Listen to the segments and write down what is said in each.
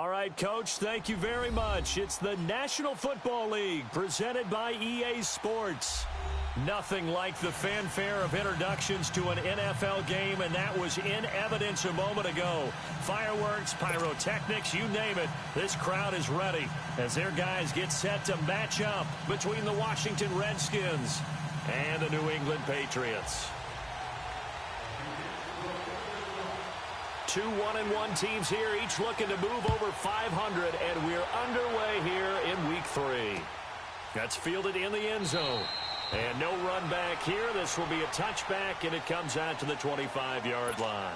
All right, Coach, thank you very much. It's the National Football League presented by EA Sports. Nothing like the fanfare of introductions to an NFL game, and that was in evidence a moment ago. Fireworks, pyrotechnics, you name it. This crowd is ready as their guys get set to match up between the Washington Redskins and the New England Patriots. Two 1-1 teams here, each looking to move over 500, and we're underway here in Week 3. That's fielded in the end zone. And no run back here. This will be a touchback, and it comes out to the 25-yard line.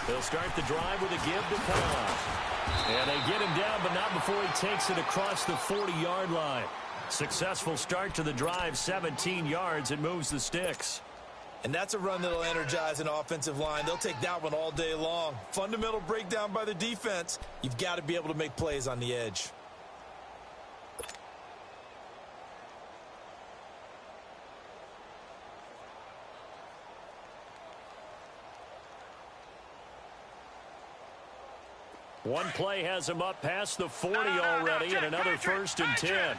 They'll start the drive with a give to pass. And they get him down, but not before he takes it across the 40-yard line. Successful start to the drive, 17 yards. It moves the sticks. And that's a run that'll energize an offensive line. They'll take that one all day long. Fundamental breakdown by the defense. You've got to be able to make plays on the edge. One play has him up past the 40 already, and another 1st and 10.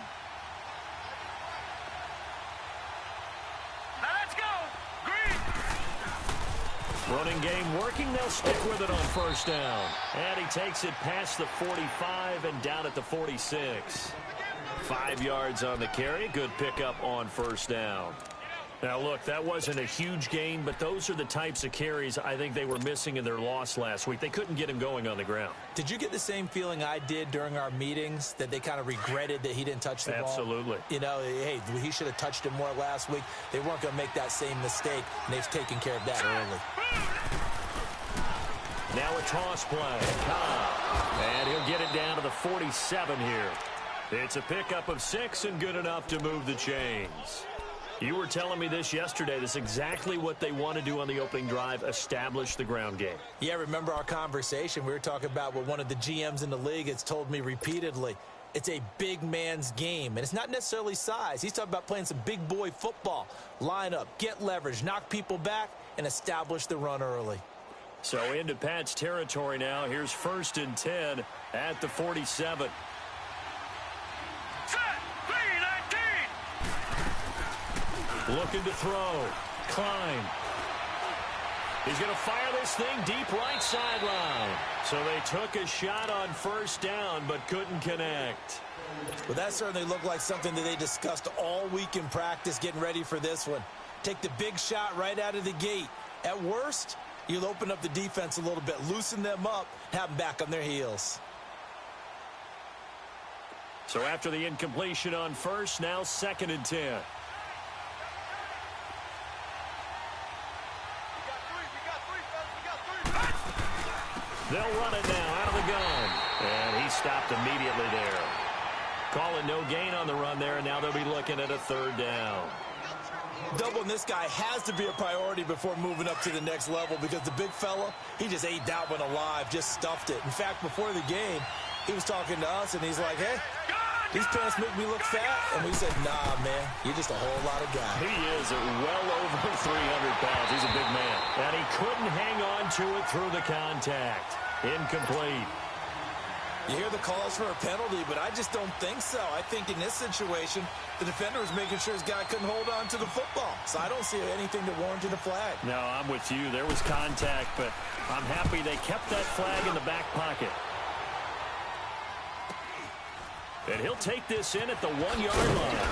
Now let's go. Green. Running game working. They'll stick with it on 1st down. And he takes it past the 45 and down at the 46. 5 yards on the carry. Good pickup on 1st down. Now, look, that wasn't a huge gain, but those are the types of carries I think they were missing in their loss last week. They couldn't get him going on the ground. Did you get the same feeling I did during our meetings, that they kind of regretted that he didn't touch the ball? Absolutely. You know, hey, he should have touched it more last week. They weren't going to make that same mistake, and they've taken care of that early. Now a toss play. And he'll get it down to the 47 here. It's a pickup of 6 and good enough to move the chains. You were telling me this yesterday. This is exactly what they want to do on the opening drive, establish the ground game. Yeah, remember our conversation? We were talking about what one of the GMs in the league has told me repeatedly. It's a big man's game, and it's not necessarily size. He's talking about playing some big boy football. Line up, get leverage, knock people back, and establish the run early. So into Pat's territory now. Here's 1st and 10 at the 47. Looking to throw. Klein. He's going to fire this thing deep right sideline. So they took a shot on 1st down but couldn't connect. Well, that certainly looked like something that they discussed all week in practice getting ready for this one. Take the big shot right out of the gate. At worst, you'll open up the defense a little bit, loosen them up, have them back on their heels. So after the incompletion on 1st, now 2nd and 10. They'll run it now out of the gun. And he stopped immediately there. Calling no gain on the run there, and now they'll be looking at a 3rd down. Doubling this guy has to be a priority before moving up to the next level, because the big fella, he just ate that one alive, just stuffed it. In fact, before the game, he was talking to us, and he's like, hey, these pants make me look fat. And we said, nah, man, you're just a whole lot of guy. He is well over 300 pounds. He's a big man. And he couldn't hang on to it through the contact. Incomplete. You hear the calls for a penalty, but I just don't think so. I think in this situation, the defender was making sure his guy couldn't hold on to the football. So I don't see anything that warranted a flag. No, I'm with you. There was contact, but I'm happy they kept that flag in the back pocket. And he'll take this in at the 1-yard line.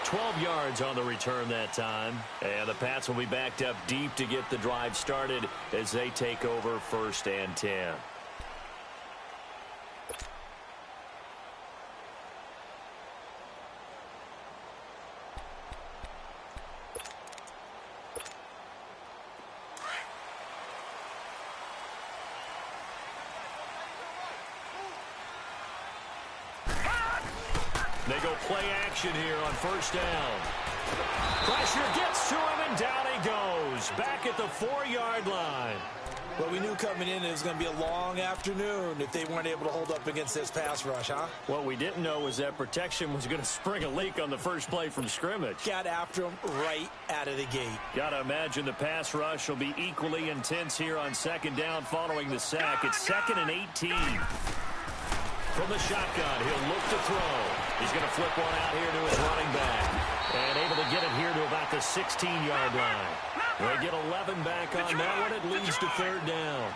12 yards on the return that time. And the Pats will be backed up deep to get the drive started as they take over 1st and 10. They go play action here on first down. Pressure gets to him, and down he goes. Back at the 4-yard line. Well, we knew coming in it was going to be a long afternoon if they weren't able to hold up against this pass rush, huh? What we didn't know was that protection was going to spring a leak on the first play from scrimmage. Got after him right out of the gate. Got to imagine the pass rush will be equally intense here on second down following the sack. It's 2nd and 18. From the shotgun, he'll look to throw. He's going to flip one out here to his running back. And able to get it here to about the 16-yard line. They get 11 back on that one. It leads to 3rd down.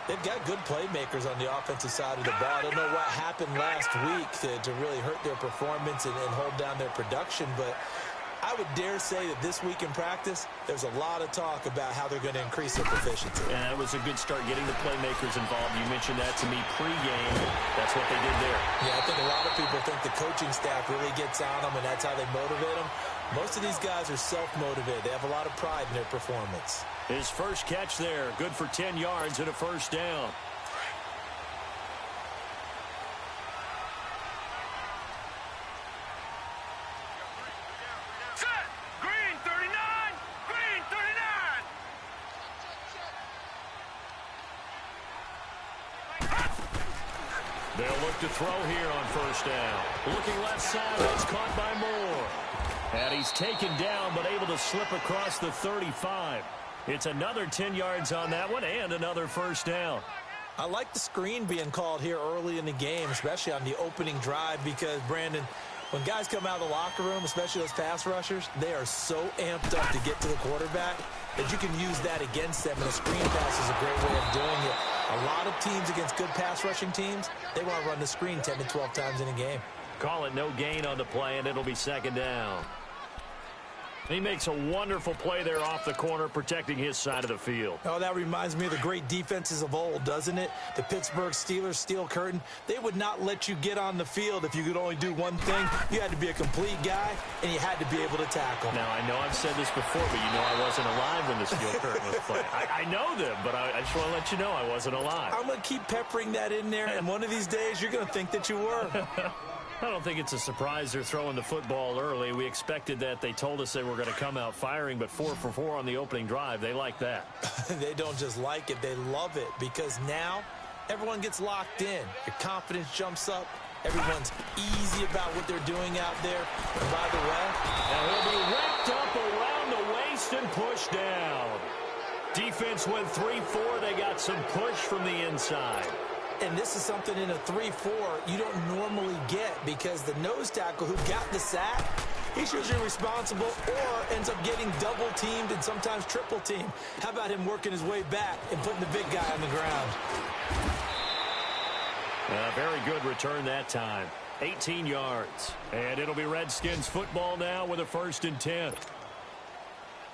They've got good playmakers on the offensive side of the ball. I don't know what happened last week to really hurt their performance and hold down their production, but I would dare say that this week in practice, there's a lot of talk about how they're going to increase their proficiency. And that was a good start getting the playmakers involved. You mentioned that to me pregame. That's what they did there. Yeah, I think a lot of people think the coaching staff really gets on them, and that's how they motivate them. Most of these guys are self-motivated. They have a lot of pride in their performance. His first catch there, good for 10 yards and a first down. Set. Green 39. Green 39. They'll look to throw here on first down. Looking left side, that's caught by Moore. And he's taken down, but able to slip across the 35. It's another 10 yards on that one and another first down. I like the screen being called here early in the game, especially on the opening drive, because, Brandon, when guys come out of the locker room, especially those pass rushers, they are so amped up to get to the quarterback that you can use that against them, and a screen pass is a great way of doing it. A lot of teams against good pass rushing teams, they want to run the screen 10 to 12 times in a game. Call it no gain on the play, and it'll be 2nd down. He makes a wonderful play there off the corner, protecting his side of the field. Oh, that reminds me of the great defenses of old, doesn't it? The Pittsburgh Steelers, Steel Curtain, they would not let you get on the field if you could only do one thing. You had to be a complete guy, and you had to be able to tackle. Now, I know I've said this before, but you know I wasn't alive when the Steel Curtain was playing. I know them, but I just want to let you know I wasn't alive. I'm going to keep peppering that in there, and one of these days you're going to think that you were. I don't think it's a surprise they're throwing the football early. We expected that. They told us they were going to come out firing, but 4 for 4 on the opening drive. They like that. They don't just like it. They love it, because now everyone gets locked in. Your confidence jumps up. Everyone's easy about what they're doing out there. And by the way, and he'll be wrapped up around the waist and pushed down. Defense went 3-4. They got some push from the inside. And this is something in a 3-4 you don't normally get, because the nose tackle who got the sack, he's usually responsible or ends up getting double-teamed and sometimes triple-teamed. How about him working his way back and putting the big guy on the ground? Very good return that time. 18 yards. And it'll be Redskins football now with a 1st and 10.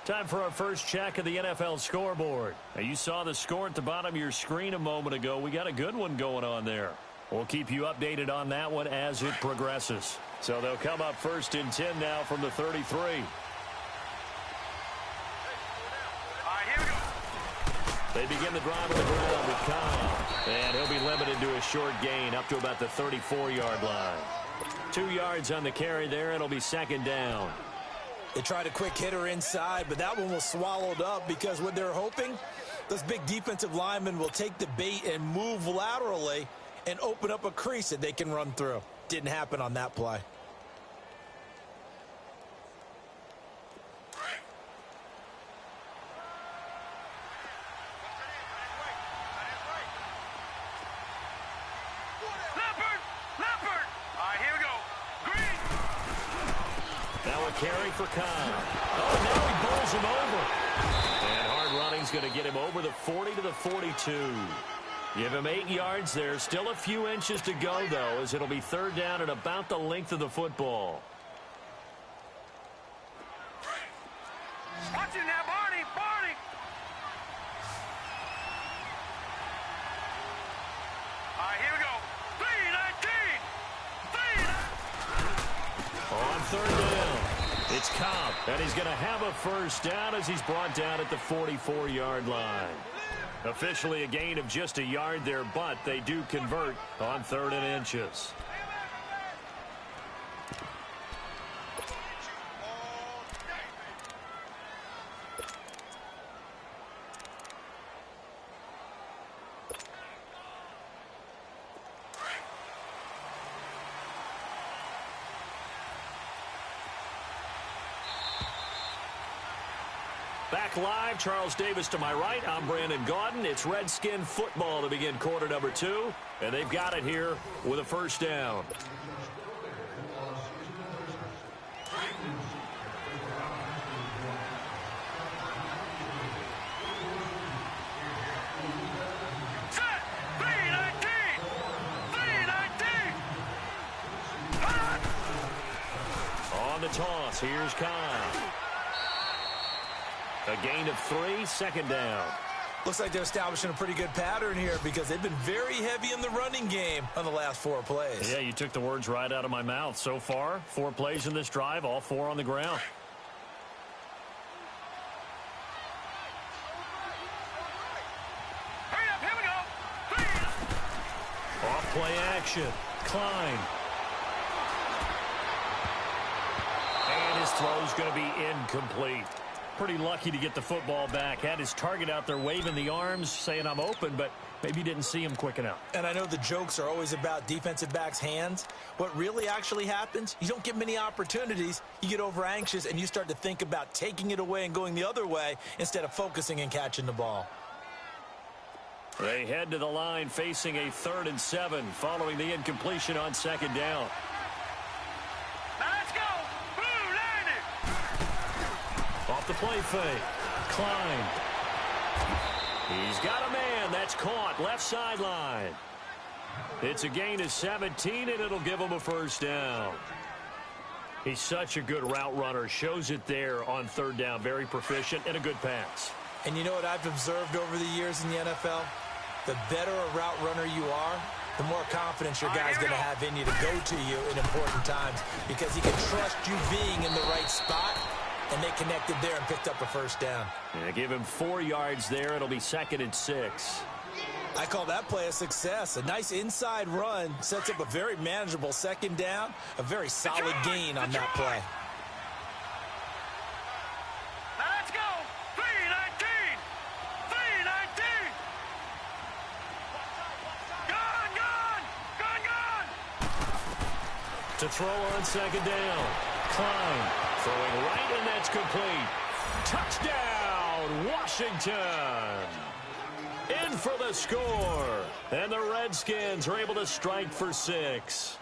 Time for our first check of the NFL scoreboard. Now, you saw the score at the bottom of your screen a moment ago. We got a good one going on there. We'll keep you updated on that one as it progresses. So they'll come up 1st and 10 now from the 33. All right, here we go. They begin the drive on the ground with Cobb. And he'll be limited to a short gain up to about the 34-yard line. 2 yards on the carry there. It'll be 2nd down. They tried a quick hitter inside, but that one was swallowed up, because what they're hoping, those big defensive linemen will take the bait and move laterally and open up a crease that they can run through. Didn't happen on that play. Leopard. All right, here we go. Green. Now a carry for Cobb. Oh, now he bowls him over. And hard running's going to get him over the 40 to the 42. Give him 8 yards there. Still a few inches to go, though, as it'll be 3rd down at about the length of the football. Watch it now, Barney. All right, here we go. 3-19. On 3rd down, it's Cobb, and he's going to have a first down as he's brought down at the 44-yard line. Officially a gain of just a yard there, but they do convert on 3rd and inches. Back live, Charles Davis to my right. I'm Brandon Gaudin. It's Redskin football to begin quarter number 2. And they've got it here with a first down. Set! 319! 319! On the toss, here's Kyle. A gain of 3, second down. Looks like they're establishing a pretty good pattern here because they've been very heavy in the running game on the last 4 plays. Yeah, you took the words right out of my mouth. So far, 4 plays in this drive, all 4 on the ground. Hurry up, here we go! 3! Off play action. Klein. And his throw's going to be incomplete. Pretty lucky to get the football back. Had his target out there waving the arms, saying I'm open, but maybe didn't see him quick enough. And I know the jokes are always about defensive backs' hands. What really actually happens, you don't get many opportunities. You get over anxious, and you start to think about taking it away and going the other way instead of focusing and catching the ball. They head to the line facing a 3rd and 7 following the incompletion on second down. Now let's go! Blue landing! Off the play fake. Klein. He's got a man. That's caught. Left sideline. It's a gain of 17, and it'll give him a first down. He's such a good route runner. Shows it there on 3rd down. Very proficient and a good pass. And you know what I've observed over the years in the NFL? The better a route runner you are, the more confidence your guy's going to have in you to go to you in important times because he can trust you being in the right spot, and they connected there and picked up a first down. Yeah, give him 4 yards there. It'll be 2nd and 6. I call that play a success. A nice inside run sets up a very manageable 2nd down, a very solid gain on that play. Now let's go! 319! 319! Gone, gone! Gone, gone! To throw on 2nd down. Klein throwing right, and that's complete. Touchdown, Washington! In for the score. And the Redskins are able to strike for 6.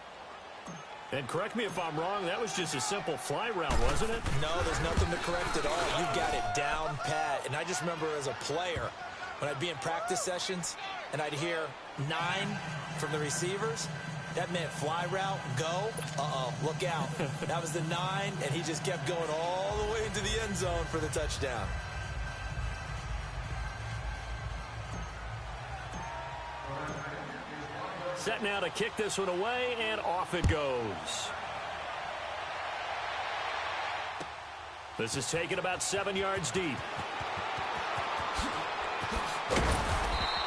And correct me if I'm wrong, that was just a simple fly route, wasn't it? No, there's nothing to correct at all. You've got it down pat. And I just remember as a player, when I'd be in practice sessions and I'd hear 9 from the receivers, that meant fly route, go, look out. That was the 9, and he just kept going all the way into the end zone for the touchdown. Set now to kick this one away, and off it goes. This is taken about 7 yards deep.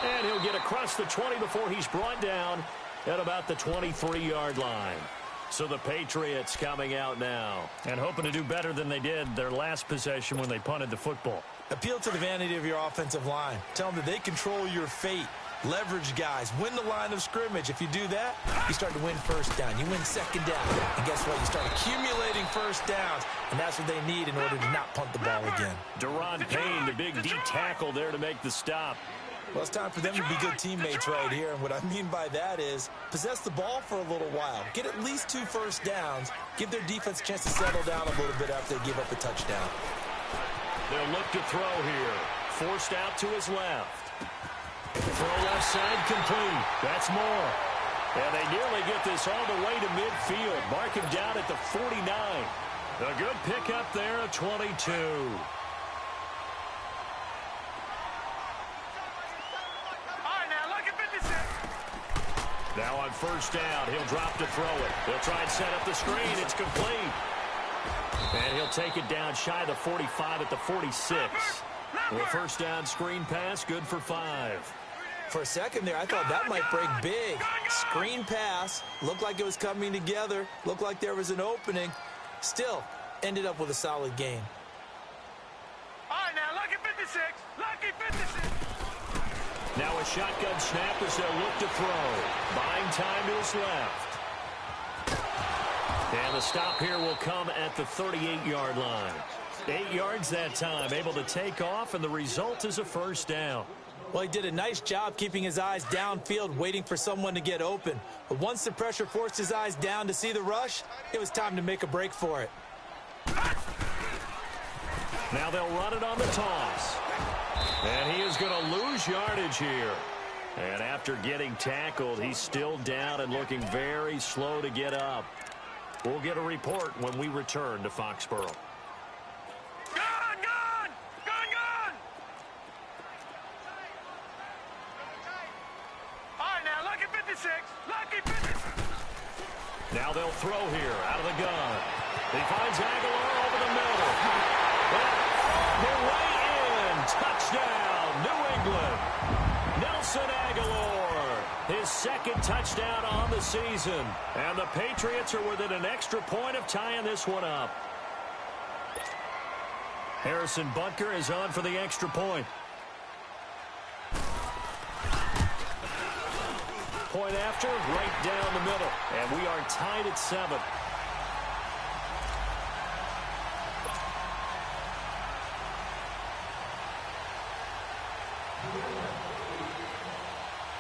And he'll get across the 20 before he's brought down at about the 23-yard line. So the Patriots coming out now and hoping to do better than they did their last possession when they punted the football. Appeal to the vanity of your offensive line. Tell them that they control your fate. Leverage guys. Win the line of scrimmage. If you do that, you start to win first down. You win 2nd down. And guess what? You start accumulating first downs. And that's what they need in order to not punt the ball again. Deron Payne, the big D tackle there to make the stop. Well, it's time for them to be good teammates right here. And what I mean by that is possess the ball for a little while. Get at least 2 first downs. Give their defense a chance to settle down a little bit after they give up a touchdown. They'll look to throw here. Forced out to his left. Throw left side complete. That's more. And they nearly get this all the way to midfield. Mark him down at the 49. A good pickup there at 22. Now on first down, he'll drop to throw it. He'll try and set up the screen. It's complete. And he'll take it down shy of the 45 at the 46. Well, first down screen pass, good for 5. For a second there, I thought that might break big. Screen pass. Looked like it was coming together. Looked like there was an opening. Still, ended up with a solid gain. All right, now, lucky 56. Lucky 56. Now a shotgun snap as they'll look to throw. Buying time to his left. And the stop here will come at the 38-yard line. 8 yards that time, able to take off, and the result is a first down. Well, he did a nice job keeping his eyes downfield, waiting for someone to get open. But once the pressure forced his eyes down to see the rush, it was time to make a break for it. Now they'll run it on the toss. And he is going to lose yardage here. And after getting tackled, he's still down and looking very slow to get up. We'll get a report when we return to Foxborough. Now they'll throw here out of the gun. He finds Aguilar over the middle. They're way in. Touchdown, New England. Nelson Aguilar, his second touchdown on the season. And the Patriots are within an extra point of tying this one up. Harrison Butker is on for the extra point. Point after, right down the middle. And we are tied at 7.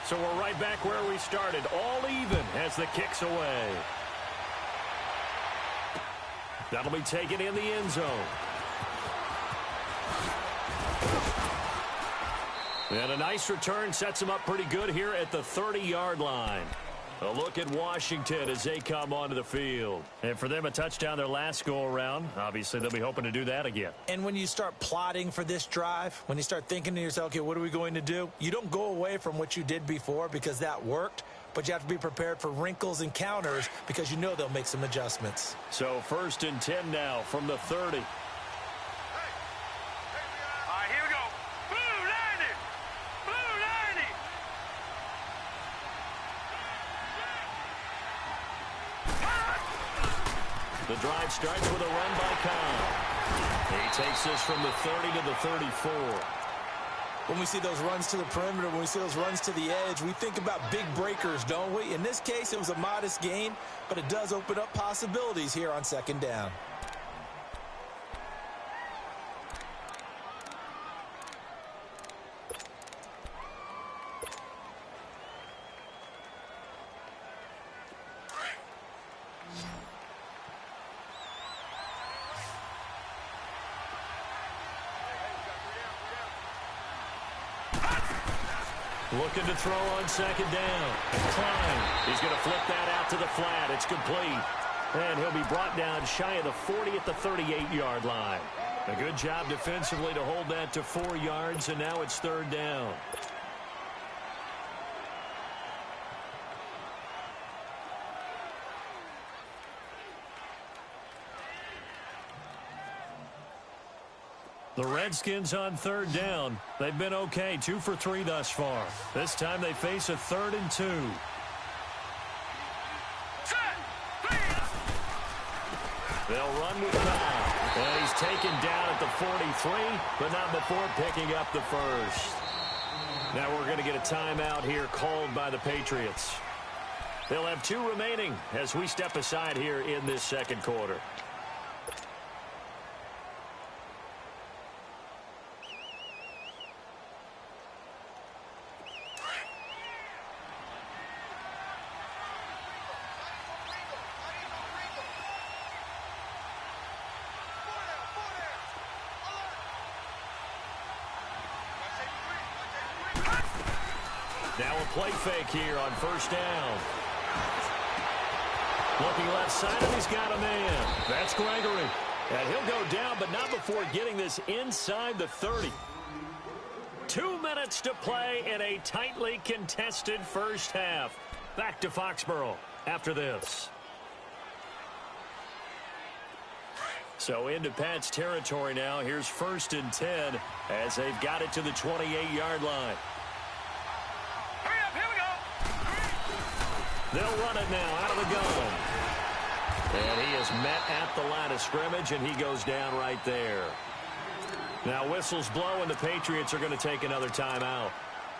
So we're right back where we started. All even as the kick's away. That'll be taken in the end zone. And a nice return sets them up pretty good here at the 30-yard line. A look at Washington as they come onto the field. And for them, a touchdown their last go-around. Obviously, they'll be hoping to do that again. And when you start plotting for this drive, when you start thinking to yourself, okay, what are we going to do? You don't go away from what you did before because that worked, but you have to be prepared for wrinkles and counters because you know they'll make some adjustments. So 1st and 10 now from the 30. The drive starts with a run by Kyle. He takes this from the 30 to the 34. When we see those runs to the perimeter, when we see those runs to the edge, we think about big breakers, don't we? In this case, it was a modest gain, but it does open up possibilities here on 2nd down. Looking to throw on 2nd down. Klein, he's going to flip that out to the flat. It's complete. And he'll be brought down shy of the 40 at the 38-yard line. A good job defensively to hold that to 4 yards, and now it's 3rd down. The Redskins on 3rd down. They've been okay, 2 for 3 thus far. This time they face a 3rd and 2. They'll run with Kyle. And he's taken down at the 43, but not before picking up the first. Now we're going to get a timeout here called by the Patriots. They'll have 2 remaining as we step aside here in this 2nd quarter. Now a play fake here on 1st down. Looking left side, and he's got a man. That's Gregory. And he'll go down, but not before getting this inside the 30. 2 minutes to play in a tightly contested first half. Back to Foxborough after this. So into Pat's territory now. Here's 1st and 10 as they've got it to the 28-yard line. They'll run it now out of the gun. And he is met at the line of scrimmage, and he goes down right there. Now whistles blow, and the Patriots are going to take another timeout.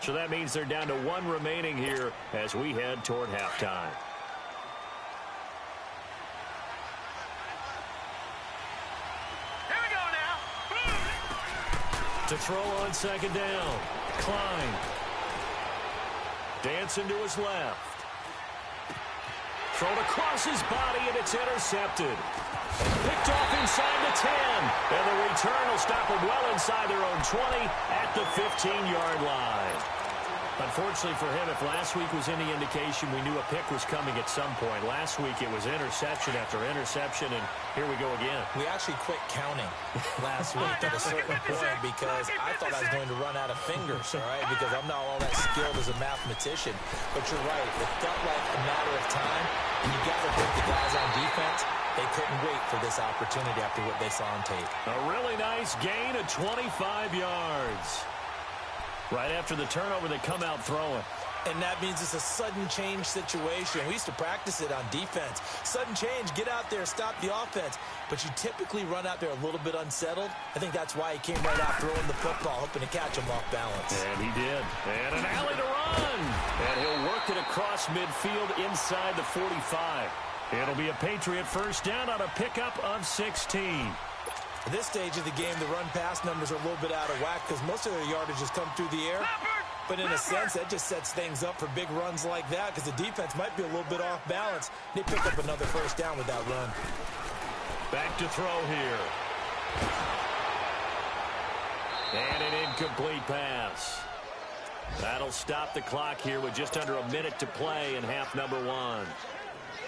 So that means they're down to one remaining here as we head toward halftime. Here we go now. To throw on second down. Klein. Dancing to his left. Thrown across his body, and it's intercepted. Picked off inside the 10. And the return will stop them well inside their own 20 at the 15-yard line. Unfortunately for him, if last week was any indication, we knew a pick was coming at some point. Last week it was interception after interception, and here we go again. We actually quit counting last week at a certain point because I thought I was going to run out of fingers, all right, because I'm not all that skilled as a mathematician. But you're right. It felt like a matter of time, and you got to think the guys on defense, they couldn't wait for this opportunity after what they saw on tape. A really nice gain of 25 yards. Right after the turnover, they come out throwing. And that means it's a sudden change situation. We used to practice it on defense. Sudden change, get out there, stop the offense. But you typically run out there a little bit unsettled. I think that's why he came right out throwing the football, hoping to catch him off balance. And he did. And an alley to run. And he'll work it across midfield inside the 45. It'll be a Patriot first down on a pickup of 16. At this stage of the game, the run-pass numbers are a little bit out of whack because most of their yardage has come through the air. But in a sense, that just sets things up for big runs like that because the defense might be a little bit off balance. They pick up another first down with that run. Back to throw here. And an incomplete pass. That'll stop the clock here with just under a minute to play in half number one.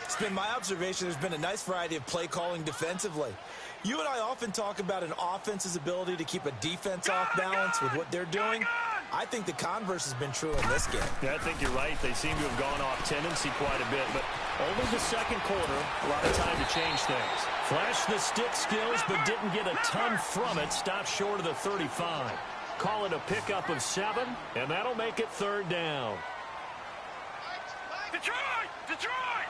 It's been my observation there's been a nice variety of play calling defensively. You and I often talk about an offense's ability to keep a defense off balance with what they're doing. I think the converse has been true in this game. Yeah, I think you're right. They seem to have gone off tendency quite a bit, but only the second quarter, a lot of time to change things. Flashed the stick skills, but didn't get a ton from it. Stopped short of the 35. Call it a pickup of 7, and that'll make it third down. Detroit! Detroit!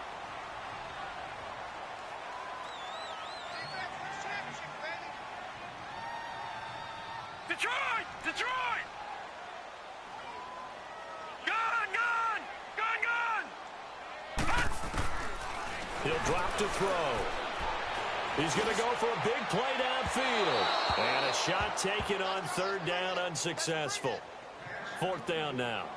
Detroit! Detroit! Gun! Gun! Gun! Gun! He'll drop to throw. He's going to go for a big play downfield. And a shot taken on third down, unsuccessful. Fourth down now.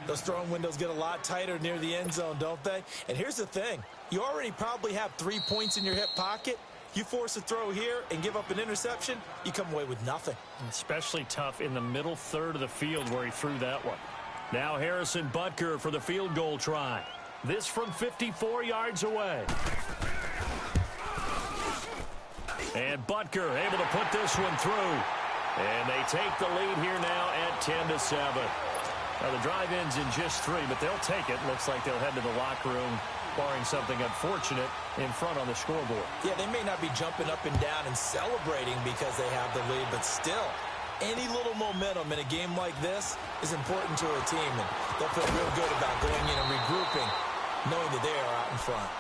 Those throwing windows get a lot tighter near the end zone, don't they? And here's the thing. You already probably have 3 points in your hip pocket. You force a throw here and give up an interception, you come away with nothing. Especially tough in the middle third of the field where he threw that one. Now Harrison Butker for the field goal try. This from 54 yards away. And Butker able to put this one through. And they take the lead here now at 10-7. Now the drive ends in just 3, but they'll take it. Looks like they'll head to the locker room, barring something unfortunate, in front on the scoreboard. Yeah, they may not be jumping up and down and celebrating because they have the lead, but still, any little momentum in a game like this is important to a team, and they'll feel real good about going in and regrouping, knowing that they are out in front.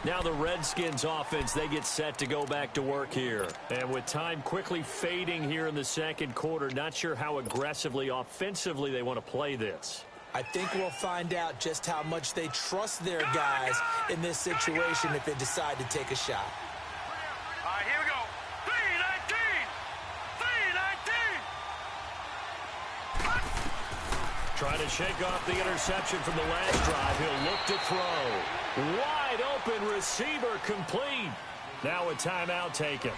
Now the Redskins offense, they get set to go back to work here. And with time quickly fading here in the second quarter, not sure how aggressively, offensively they want to play this. I think we'll find out just how much they trust their guys in this situation if they decide to take a shot. All right, here we go. 319! 319! Trying to shake off the interception from the last drive. He'll look to throw. Wide open receiver complete. Now a timeout taken.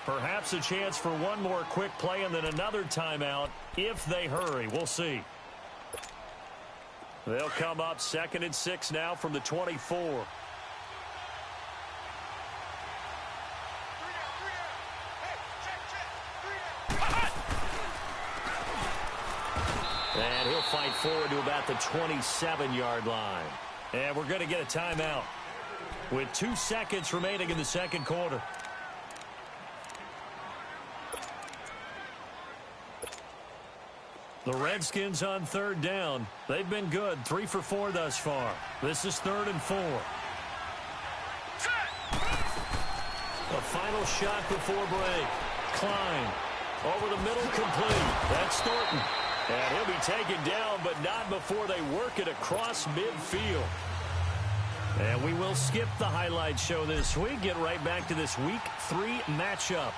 Perhaps a chance for one more quick play and then another timeout if they hurry. We'll see. They'll come up 2nd and 6 now from the 24. And he'll fight forward to about the 27-yard line. And we're going to get a timeout with 2 seconds remaining in the second quarter. The Redskins on third down. They've been good, 3 for 4 thus far. This is 3rd and 4. A final shot before break. Klein over the middle, complete. That's Thornton. And he'll be taken down, but not before they work it across midfield. And we will skip the highlight show this week. Get right back to this Week 3 matchup.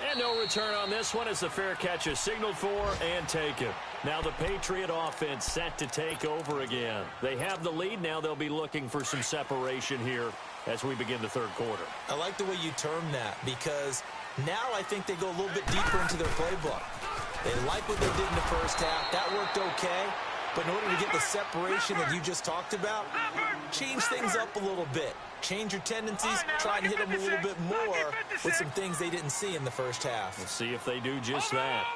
And no return on this one as the fair catch is signaled for and taken. Now the Patriot offense set to take over again. They have the lead. Now they'll be looking for some separation here as we begin the third quarter. I like the way you term that because now I think they go a little bit deeper into their playbook. They like what they did in the first half. That worked okay. But in order to get the separation that you just talked about, change things up a little bit. Change your tendencies, try and hit them a little bit more with some things they didn't see in the first half. We'll see if they do just that.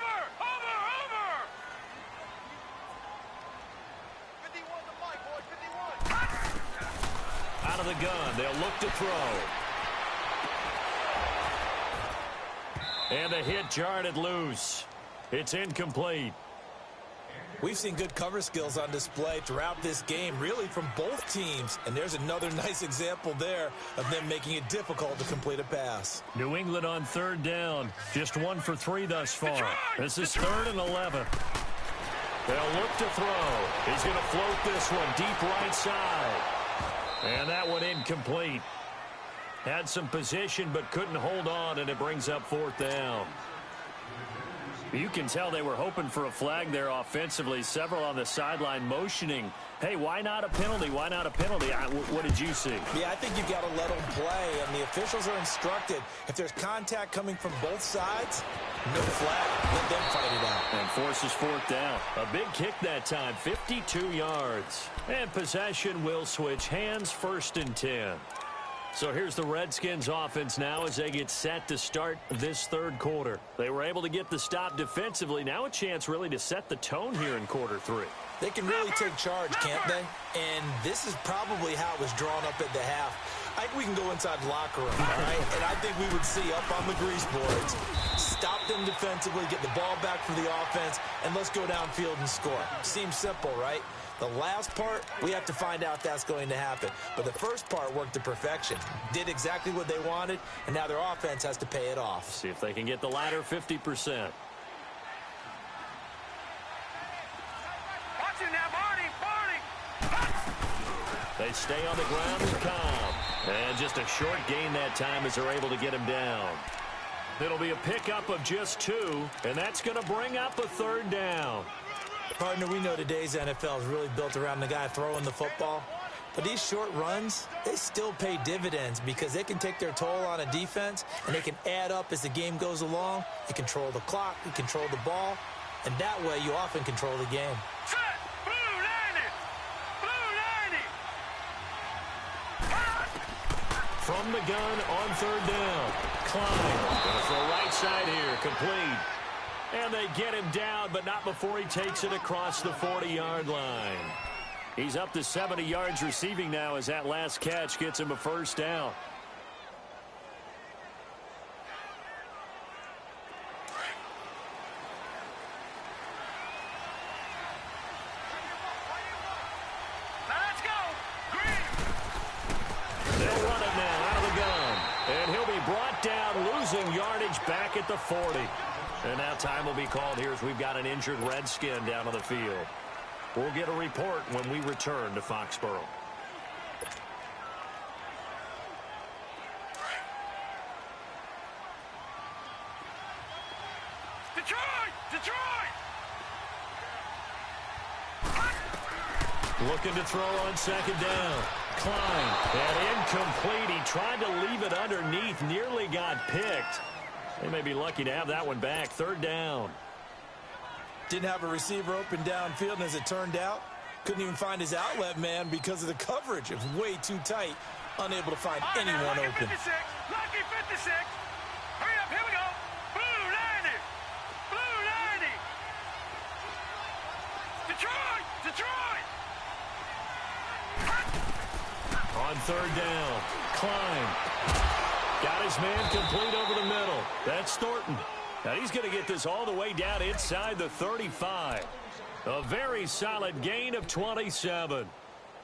Out of the gun, they'll look to throw. And the hit jarred it loose. It's incomplete. We've seen good cover skills on display throughout this game, really from both teams. And there's another nice example there of them making it difficult to complete a pass. New England on third down. Just 1 for 3 thus far. This is 3rd and 11. They'll look to throw. He's going to float this one deep right side. And that one incomplete. Had some position but couldn't hold on, and it brings up 4th down. You can tell they were hoping for a flag there offensively. Several on the sideline motioning, hey, why not a penalty? Why not a penalty? What did you see? Yeah, I think you've got to let them play, and the officials are instructed. If there's contact coming from both sides, no flag. Let them fight it out. And forces 4th down. A big kick that time, 52 yards. And possession will switch hands, 1st and 10. So here's the Redskins offense now as they get set to start this third quarter. They were able to get the stop defensively. Now a chance really to set the tone here in quarter 3. They can really take charge, can't they? And this is probably how it was drawn up at the half. I think we can go inside the locker room, all right? And I think we would see up on the grease boards, stop them defensively, get the ball back for the offense, and let's go downfield and score. Seems simple, right? The last part, we have to find out if that's going to happen. But the first part worked to perfection. Did exactly what they wanted, and now their offense has to pay it off. See if they can get the latter 50%. Watch it now, Barney! They stay on the ground and calm. And just a short gain that time as they're able to get him down. It'll be a pickup of just 2, and that's going to bring up a 3rd down. Partner, we know today's NFL is really built around the guy throwing the football. But these short runs, they still pay dividends because they can take their toll on a defense, and they can add up as the game goes along. You control the clock, you control the ball, and that way you often control the game. Set! Blue 90! Blue 90! From the gun on 3rd down. Klein going to throw right side here, complete. And they get him down, but not before he takes it across the 40-yard line. He's up to 70 yards receiving now as that last catch gets him a 1st down. Let's go! Green! They'll run it now out of the gun. And he'll be brought down, losing yardage back at the 40. And now time will be called here as we've got an injured Redskin down on the field. We'll get a report when we return to Foxborough. Detroit! Detroit! Looking to throw on 2nd down. Klein. And incomplete. He tried to leave it underneath. Nearly got picked. They may be lucky to have that one back. 3rd down. Didn't have a receiver open downfield, and as it turned out, couldn't even find his outlet man because of the coverage. It was way too tight, unable to find anyone Lucky open. 56! Lucky 56! Hurry up, here we go! Blue 90! Blue 90! Detroit! Detroit! On 3rd down. Klein. Got his man complete over the middle. That's Thornton. Now he's going to get this all the way down inside the 35. A very solid gain of 27.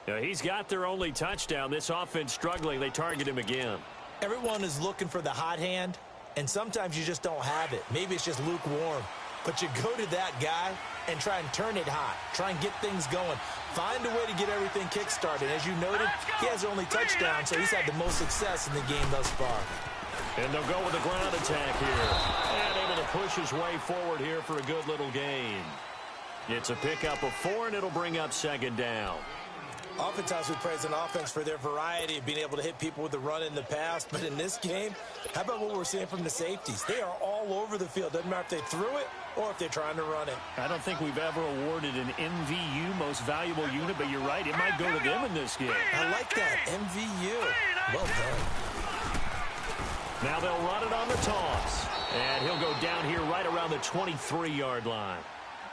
Now he's got their only touchdown. This offense struggling. They target him again. Everyone is looking for the hot hand, and sometimes you just don't have it. Maybe it's just lukewarm. But you go to that guy and try and turn it hot. Try and get things going. Find a way to get everything kick-started. As you noted, he has their only touchdown, so he's had the most success in the game thus far. And they'll go with a ground attack here. And able to push his way forward here for a good little gain. It's a pickup of 4, and it'll bring up second down. Oftentimes we praise an offense for their variety of being able to hit people with the run in the past. But in this game, how about what we're seeing from the safeties? They are all over the field. Doesn't matter if they threw it or if they're trying to run it. I don't think we've ever awarded an MVU, most valuable unit, but you're right. It might go to them in this game. I like that. MVU. Well done. Now they'll run it on the toss. And he'll go down here right around the 23-yard line.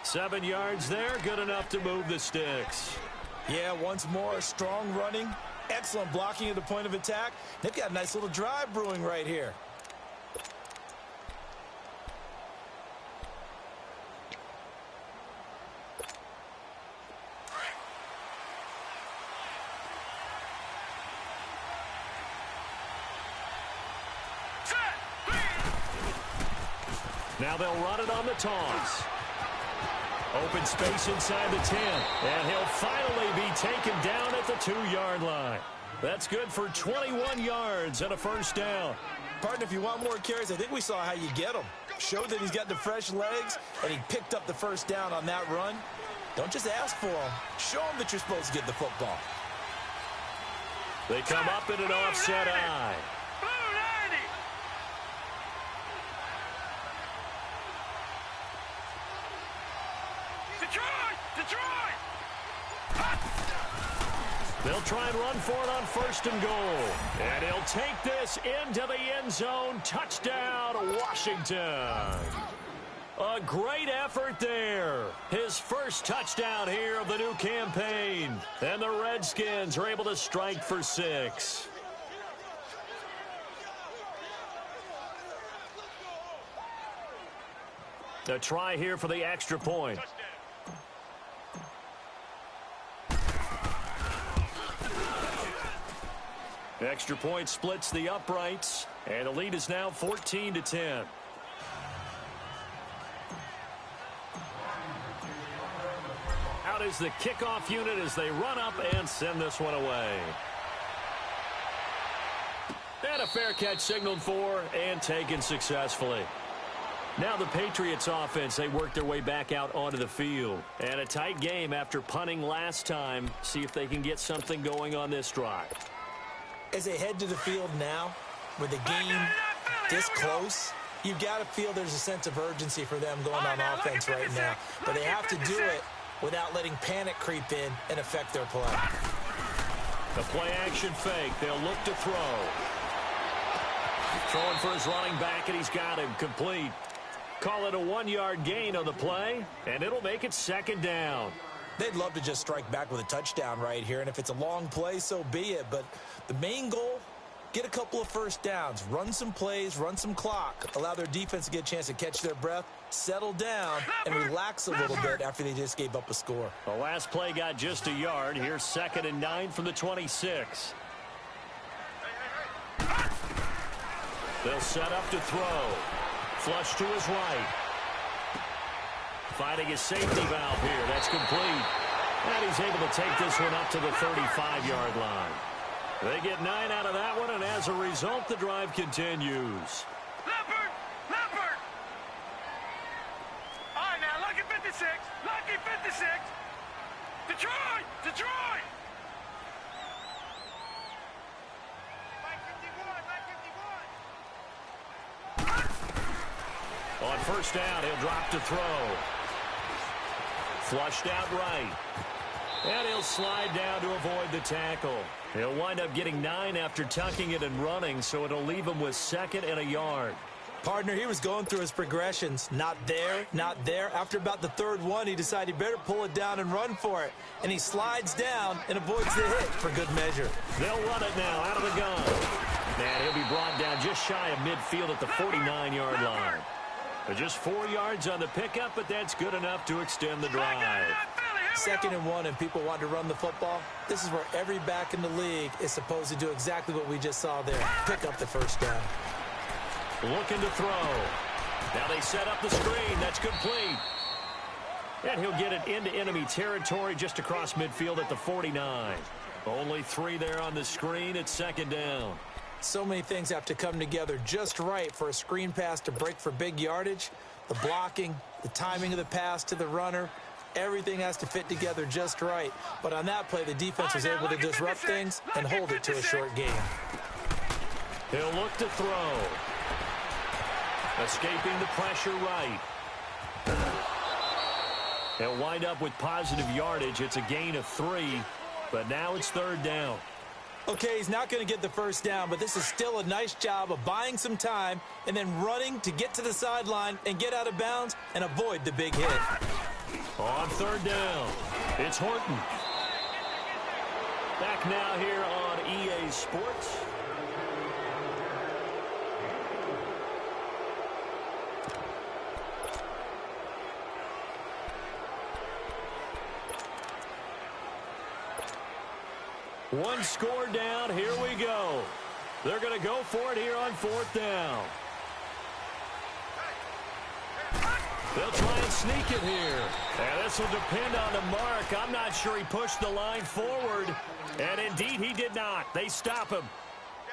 7 yards there, good enough to move the sticks. Yeah, once more, strong running, excellent blocking at the point of attack. They've got a nice little drive brewing right here. Now they'll run it on the toss. Open space inside the 10. And he'll finally be taken down at the 2-yard line. That's good for 21 yards and a first down. Partner, if you want more carries, I think we saw how you get them. Showed that he's got the fresh legs, and he picked up the first down on that run. Don't just ask for them. Show them that you're supposed to get the football. They come up in an offset eye. They'll try and run for it on 1st and goal. And he'll take this into the end zone. Touchdown, Washington. A great effort there. His first touchdown here of the new campaign. And the Redskins are able to strike for 6. A try here for the extra point. Extra point splits the uprights, and the lead is now 14-10. Out is the kickoff unit as they run up and send this one away. And a fair catch signaled for and taken successfully. Now the Patriots offense, they work their way back out onto the field. And a tight game after punting last time. See if they can get something going on this drive. As they head to the field now, with the game this close, you've got to feel there's a sense of urgency for them going on offense right now. But they have to do it without letting panic creep in and affect their play. The play-action fake. They'll look to throw. Throwing for his running back, and he's got him complete. Call it a 1-yard gain on the play, and it'll make it 2nd down. They'd love to just strike back with a touchdown right here, and if it's a long play, so be it. But the main goal, get a couple of first downs, run some plays, run some clock, allow their defense to get a chance to catch their breath, settle down, and relax a little bit after they just gave up a score. The last play got just a yard. Here's 2nd and 9 from the 26. They'll set up to throw. Flush to his right. Finding his safety valve here. That's complete. And he's able to take this one up to the 35-yard line. They get 9 out of that one, and as a result, the drive continues. Leopard! Leopard! All right, now, lucky 56. Lucky 56. Detroit! Detroit! Mike 51. Mike 51. On 1st down, he'll drop to throw. Flushed out right. And he'll slide down to avoid the tackle. He'll wind up getting 9 after tucking it and running, so it'll leave him with 2nd and a yard. Partner, he was going through his progressions. Not there, not there. After about the 3rd one, he decided he better pull it down and run for it. And he slides down and avoids the hit for good measure. They'll run it now out of the gun. And he'll be brought down just shy of midfield at the 49-yard line. But just 4 yards on the pickup, but that's good enough to extend the drive. 2nd and 1, and people want to run the football. This is where every back in the league is supposed to do exactly what we just saw there. Pick up the first down. Looking to throw. Now they set up the screen. That's complete. And he'll get it into enemy territory just across midfield at the 49. Only 3 there on the screen. It's 2nd down. So many things have to come together just right for a screen pass to break for big yardage. The blocking, the timing of the pass to the runner, everything has to fit together just right. But on that play, the defense was able to disrupt things and hold it to a short gain. He'll look to throw. Escaping the pressure right. He'll wind up with positive yardage. It's a gain of 3, but now it's 3rd down. Okay, he's not going to get the first down, but this is still a nice job of buying some time and then running to get to the sideline and get out of bounds and avoid the big hit. On 3rd down, it's Horton. Back now here on EA Sports. One score down. Here we go. They're going to go for it here on 4th down. They'll try and sneak it here. And this will depend on the mark. I'm not sure he pushed the line forward. And indeed, he did not. They stop him.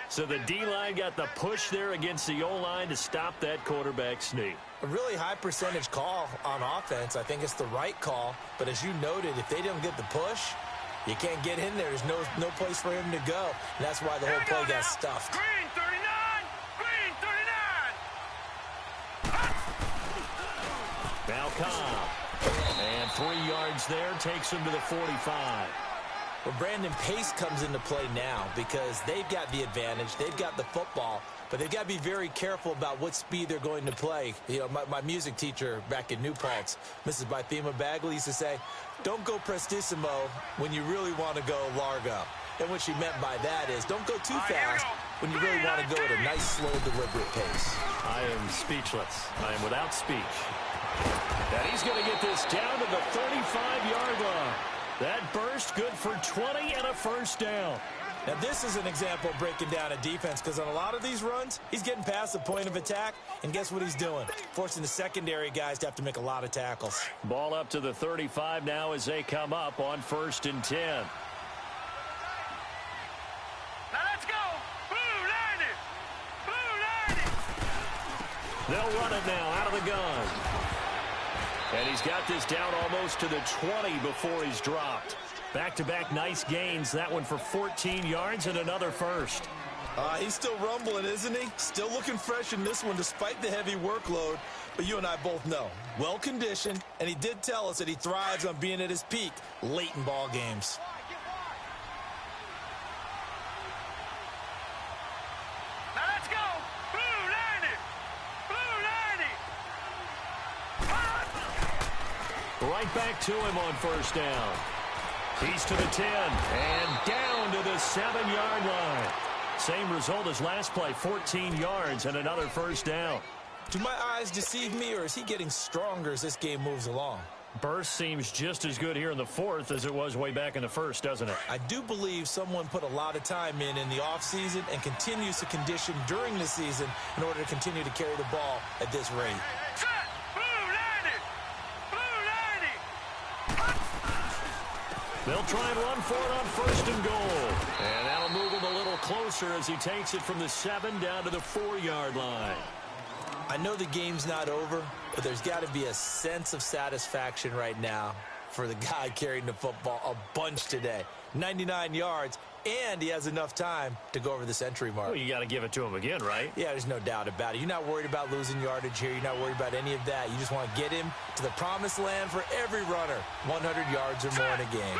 So the D-line got the push there against the O-line to stop that quarterback sneak. A really high percentage call on offense. I think it's the right call. But as you noted, if they don't get the push, you can't get in there. There's no place for him to go. And that's why the whole play got stuffed. Green 39! Green 39! Now Cobb. And 3 yards there takes him to the 45. Well, Brandon, pace comes into play now because they've got the advantage. They've got the football. But they've got to be very careful about what speed they're going to play. You know, my music teacher back in New Paltz, Mrs. Bythema Bagley, used to say, don't go prestissimo when you really want to go largo. And what she meant by that is don't go too fast when you really want to go at a nice, slow, deliberate pace. I am speechless. I am without speech. And he's going to get this down to the 35-yard line. That burst good for 20 and a first down. Now, this is an example of breaking down a defense because on a lot of these runs, he's getting past the point of attack, and guess what he's doing? Forcing the secondary guys to have to make a lot of tackles. Ball up to the 35 now as they come up on 1st and 10. Now let's go! Blue line it! Blue line it! They'll run it now out of the gun. And he's got this down almost to the 20 before he's dropped. Back-to-back nice gains. That one for 14 yards and another first. He's still rumbling, isn't he? Still looking fresh in this one despite the heavy workload. But you and I both know, well-conditioned, and he did tell us that he thrives on being at his peak late in ball games. Now let's go! Blue line it! Blue line it! Right back to him on 1st down. He's to the 10 and down to the 7-yard line. Same result as last play, 14 yards and another first down. Do my eyes deceive me, or is he getting stronger as this game moves along? Burst seems just as good here in the 4th as it was way back in the 1st, doesn't it? I do believe someone put a lot of time in the offseason and continues to condition during the season in order to continue to carry the ball at this rate. Set! Blue line it! Blue line it! They'll try and run for it on 1st and goal. And that'll move him a little closer as he takes it from the 7 down to the 4-yard line. I know the game's not over, but there's got to be a sense of satisfaction right now for the guy carrying the football a bunch today. 99 yards, and he has enough time to go over the century mark. Well, you got to give it to him again, right? Yeah, there's no doubt about it. You're not worried about losing yardage here. You're not worried about any of that. You just want to get him to the promised land for every runner. 100 yards or more in a game. 319!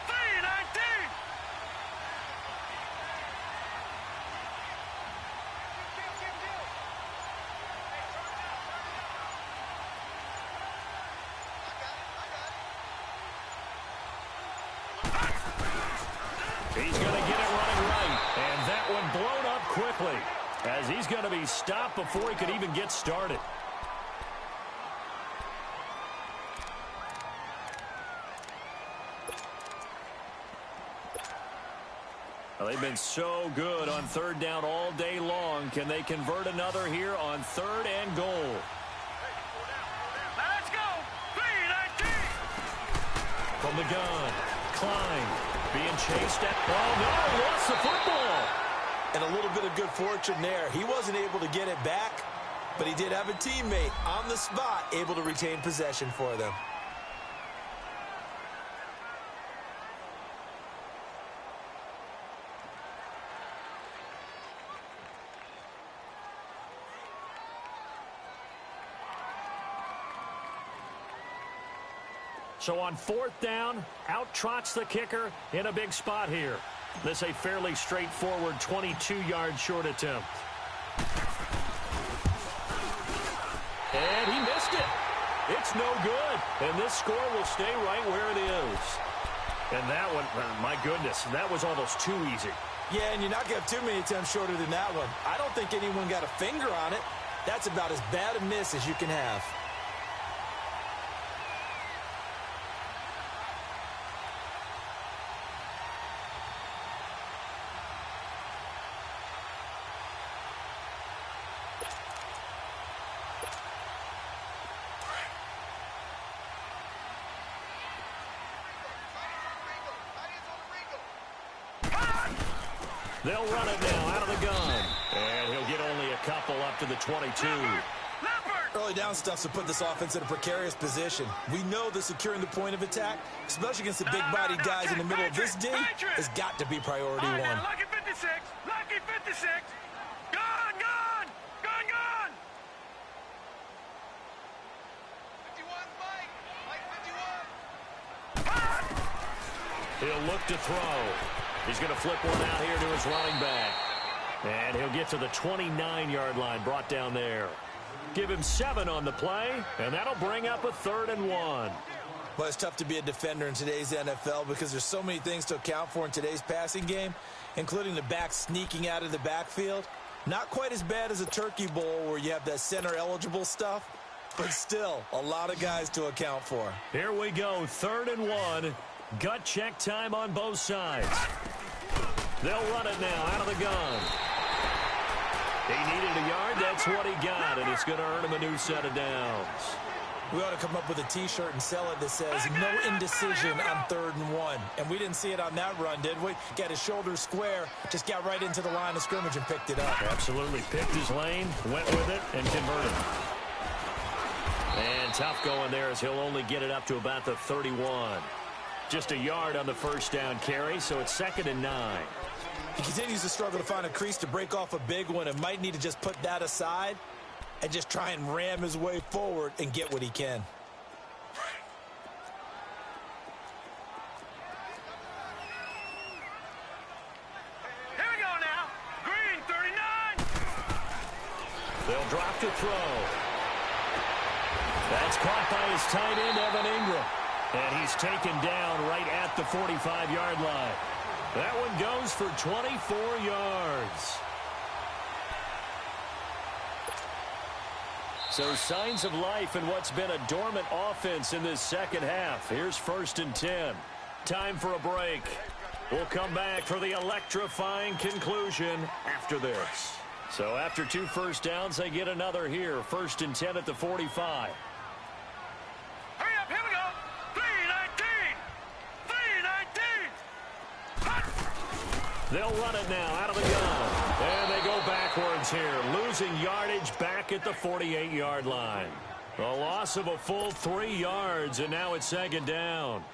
319! He's going to get it running right. And that one blown up quickly, as he's going to be stopped before he could even get started. Well, they've been so good on third down all day long. Can they convert another here on third and goal? Let's go. 3-19. From the gun, Klein being chased at. Oh, no, lost the football. And a little bit of good fortune there. He wasn't able to get it back, but he did have a teammate on the spot able to retain possession for them. So on fourth down, out trots the kicker in a big spot here. This a fairly straightforward 22-yard short attempt. And he missed it. It's no good. And this score will stay right where it is. And that one, my goodness, that was almost too easy. Yeah, and you're not going to have too many attempts shorter than that one. I don't think anyone got a finger on it. That's about as bad a miss as you can have. They'll run it now out of the gun. And he'll get only a couple up to the 22. Early down stuffs will put this offense in a precarious position. We know that securing the point of attack, especially against the big-bodied guys in the middle of this day, has got to be priority one. Lucky 56. Lucky 56. Gone, gone. Gone, gone. 51, Mike. Mike 51. He'll look to throw. He's going to flip one out here to his running back. And he'll get to the 29-yard line, brought down there. Give him 7 on the play, and that'll bring up a 3rd and 1. Well, it's tough to be a defender in today's NFL because there's so many things to account for in today's passing game, including the back sneaking out of the backfield. Not quite as bad as a turkey bowl where you have that center-eligible stuff, but still a lot of guys to account for. Here we go, 3rd and 1. Gut check time on both sides. They'll run it now out of the gun. He needed a yard. That's what he got, and it's going to earn him a new set of downs. We ought to come up with a T-shirt and sell it that says no indecision on 3rd and 1. And we didn't see it on that run, did we? Got his shoulders square, just got right into the line of scrimmage and picked it up. Absolutely. Picked his lane, went with it, and converted. And tough going there as he'll only get it up to about the 31. Just a yard on the first down carry, so it's 2nd and 9. He continues to struggle to find a crease to break off a big one and might need to just put that aside and just try and ram his way forward and get what he can. Here we go now. Green 39. They'll drop to throw. That's caught by his tight end, Evan Ingram. And he's taken down right at the 45-yard line. That one goes for 24 yards. So signs of life in what's been a dormant offense in this second half. Here's 1st and 10. Time for a break. We'll come back for the electrifying conclusion after this. So after 2 first downs, they get another here. 1st and 10 at the 45. Hurry up, here we go. 3-19. 3-19. They'll run it now out of the gun. And they go backwards here, losing yardage back at the 48-yard line. A loss of a full 3 yards, and now it's 2nd down.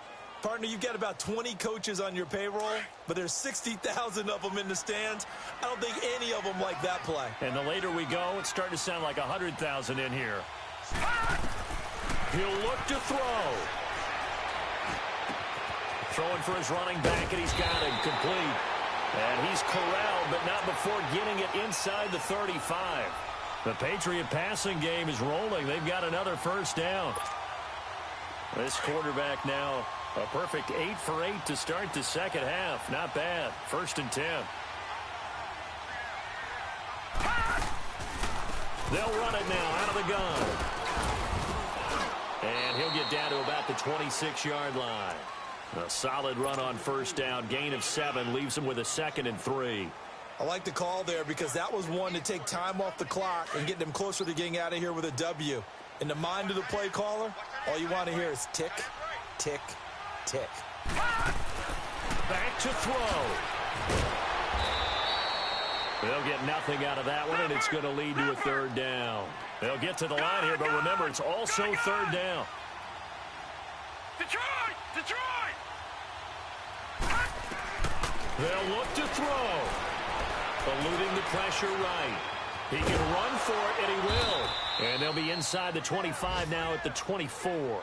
Partner, you've got about 20 coaches on your payroll, but there's 60,000 of them in the stands. I don't think any of them like that play. And the later we go, it's starting to sound like 100,000 in here. He'll look to throw. Throwing for his running back, and he's got him complete. And he's corralled, but not before getting it inside the 35. The Patriot passing game is rolling. They've got another first down. This quarterback now a perfect 8 for 8 to start the second half. Not bad. 1st and 10. They'll run it now out of the gun. And he'll get down to about the 26-yard line. A solid run on first down. Gain of 7 leaves him with a 2nd and 3. I like the call there because that was one to take time off the clock and get them closer to getting out of here with a W. In the mind of the play caller, all you want to hear is tick, tick, tick. Back to throw. They'll get nothing out of that one, and it's going to lead to a 3rd down. They'll get to the line here, but remember, it's also 3rd down. Detroit! Detroit! They'll look to throw. Eluding the pressure right. He can run for it, and he will. And they'll be inside the 25 now at the 24.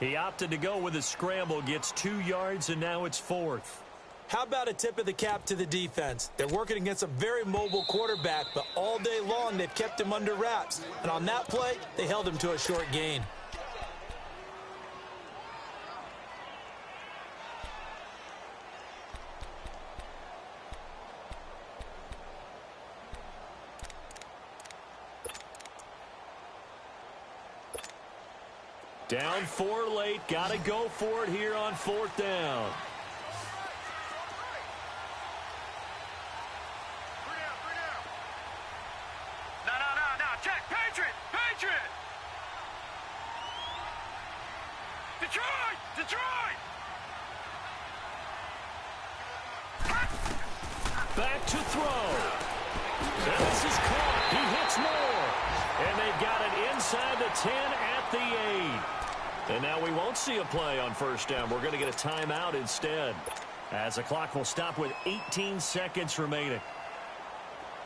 He opted to go with a scramble, gets 2 yards, and now it's 4th. How about a tip of the cap to the defense? They're working against a very mobile quarterback, but all day long they've kept him under wraps. And on that play, they held him to a short gain. Down 4 late. Got to go for it here on 4th down. No. Check. Patriot. Detroit. Back to throw. And this is caught. He hits more. And they've got it inside the 10 at the 8. And now we won't see a play on first down. We're going to get a timeout instead, as the clock will stop with 18 seconds remaining.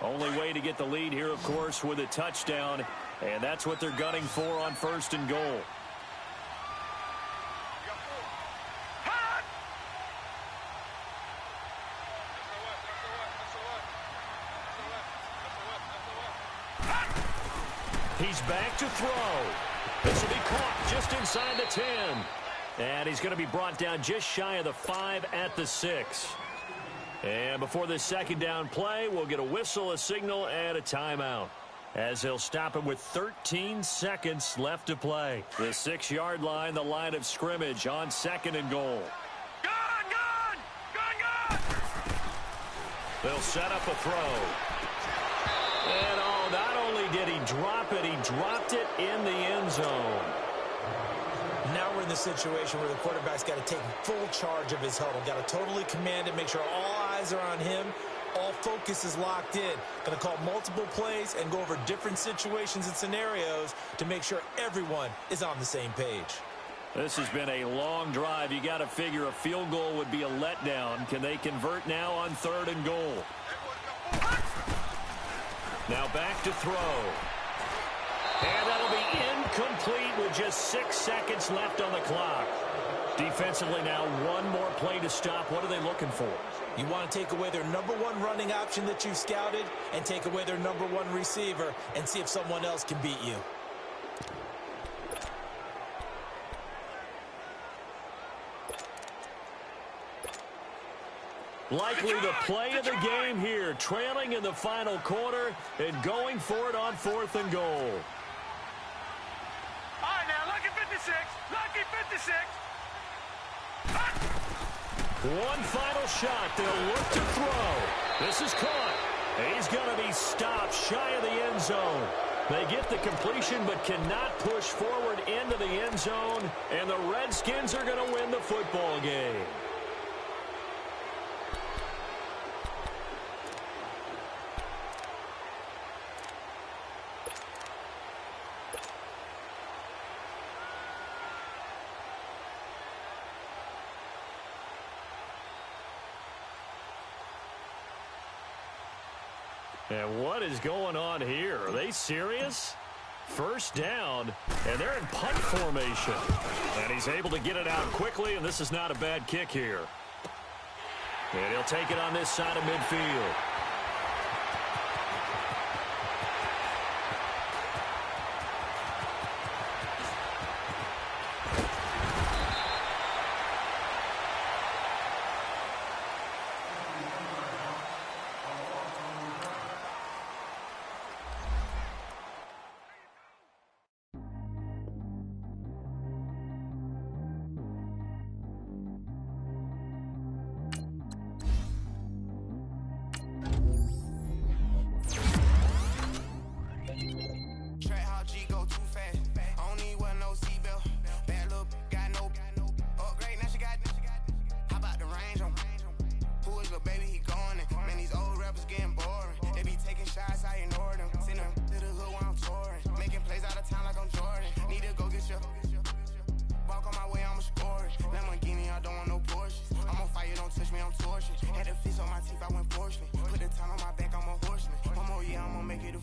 Only way to get the lead here, of course, with a touchdown. And that's what they're gunning for on 1st and goal. He's back to throw. This will be caught just inside the 10. And he's going to be brought down just shy of the 5 at the 6. And before this 2nd down play, we'll get a whistle, a signal, and a timeout, as they'll stop him with 13 seconds left to play. The 6-yard line, the line of scrimmage on 2nd and goal. Gun! They'll set up a throw. And not only did he drop it, he dropped it in the end zone. Now we're in the situation where the quarterback's got to take full charge of his huddle. Got to totally command it, make sure all eyes are on him. All focus is locked in. Going to call multiple plays and go over different situations and scenarios to make sure everyone is on the same page. This has been a long drive. You got to figure a field goal would be a letdown. Can they convert now on 3rd and goal? Now back to throw. And that'll be incomplete with just 6 seconds left on the clock. Defensively now, one more play to stop. What are they looking for? You want to take away their number 1 running option that you scouted and take away their number 1 receiver and see if someone else can beat you. Likely the play of the game here, trailing in the final quarter and going for it on 4th and goal. All right, now, lucky 56. Lucky 56. One final shot. They'll look to throw. This is caught. He's going to be stopped shy of the end zone. They get the completion but cannot push forward into the end zone, and the Redskins are going to win the football game. And what is going on here? Are they serious? First down, and they're in punt formation. And he's able to get it out quickly, and this is not a bad kick here. And he'll take it on this side of midfield.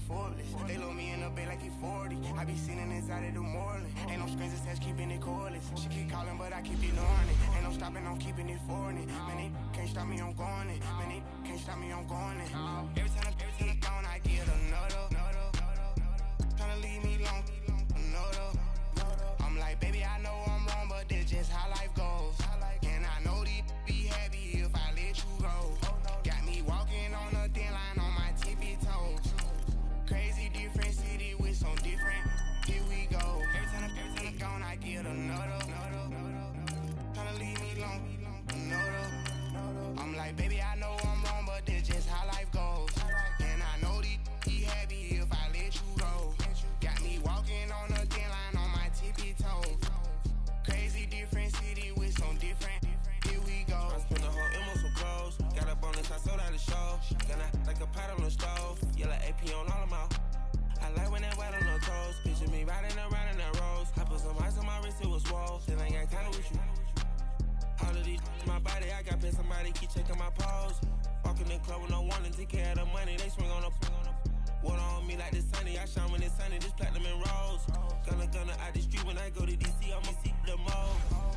Forbes. They load me in the bay like he 40. I be sitting inside of the Moreland. Ain't no screens attached, keeping it cordless. She keep calling, but I keep ignoring it. Ain't no stopping, I'm keeping it foreign. Man, they can't stop me, I'm going it. Man, they can't stop me, I'm going it. Every time I'm gone, I get another. Tryna leave me long, another. I'm like, baby, I know I'm wrong, but that's just how life goes. And I know these be happy if I let you go. Got me walking on a thin line on my tippy toes. Crazy different city with some different. Here we go. Every time I'm gone, I get another. Tryna leave me long, another. I'm like, baby, I know I'm wrong, but that's just how life goes. And I know these be happy if I let you go. Got me walking on a thin line on my tippy toes. Crazy different city with some different. Here we go. I spent the whole M on some clothes. Got a bonus, I sold out the show. Gonna like a pot on the stove. Yellow AP on all of my. I like when that wet on the toes. Picture me riding around in that rose. I put some ice on my wrist, it was swole. Still ain't got time with you. All of these my body, I got paid somebody keep checking my pose. Walking in the club with no warning, take care of the money. They swing on the. Water on me like the sunny, I shine when it's sunny, this platinum and rose. Gonna out the street when I go to DC, I'ma see the mode.